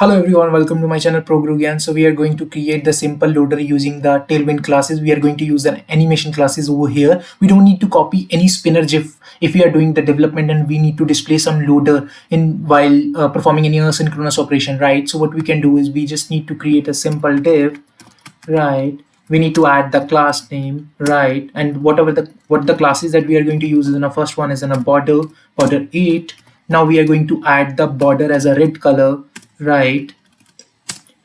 Hello everyone, welcome to my channel ProGrugyan. So we are going to create the simple loader using the Tailwind classes. We are going to use an animation classes over here. We don't need to copy any spinner GIF if we are doing the development and we need to display some loader in while performing any asynchronous operation, right? So what we can do is we just need to create a simple div, right? We need to add the class name, right? And what the classes that we are going to use is in the first one is in a border 8. Now we are going to add the border as a red color, right?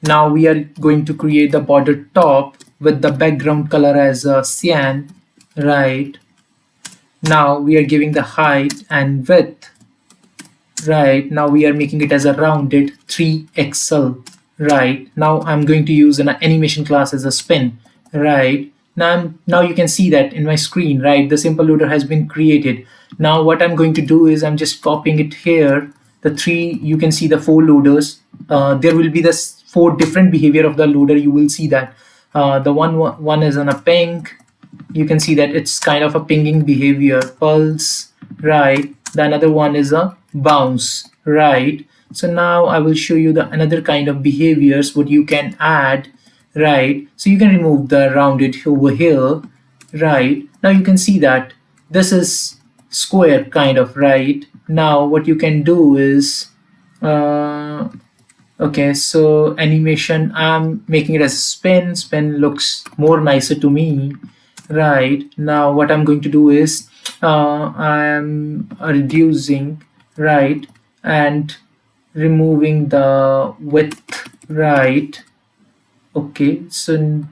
Now we are going to create the border top with the background color as a cyan, right? Now we are giving the height and width, right? Now we are making it as a rounded 3xl, right? Now I'm going to use an animation class as a spin, right? Now you can see that in my screen, right? The simple loader has been created. Now what I'm going to do is I'm just copying it here. The three, you can see the four loaders. There will be this four different behavior of the loader. You will see that the one is on a ping. You can see that it's kind of a pinging behavior, pulse, right? The another one is a bounce, right? So now I will show you the another kind of behaviors what you can add, right? So you can remove the rounded over here, right? Now you can see that this is square kind of, right? Now what you can do is okay, so animation, I'm making it as a spin looks more nicer to me, right? Now what I'm going to do is I'm reducing, right, and removing the width, right? Okay, so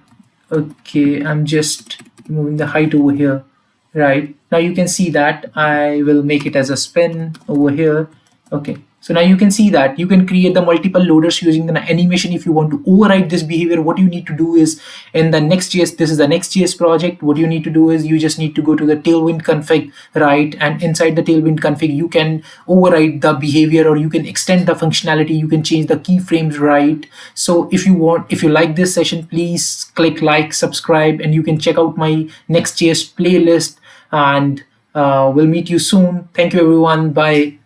okay, I'm just removing the height over here, right? Now you can see that I will make it as a spin over here. Okay, so now you can see that you can create the multiple loaders using the animation. If you want to override this behavior, what you need to do is in the Next.js, this is the Next.js project. What you need to do is you just need to go to the Tailwind config, right? And inside the Tailwind config, you can override the behavior or you can extend the functionality. You can change the keyframes, right? So if you like this session, please click like, subscribe, and you can check out my Next.js playlist. And we'll meet you soon. Thank you, everyone. Bye.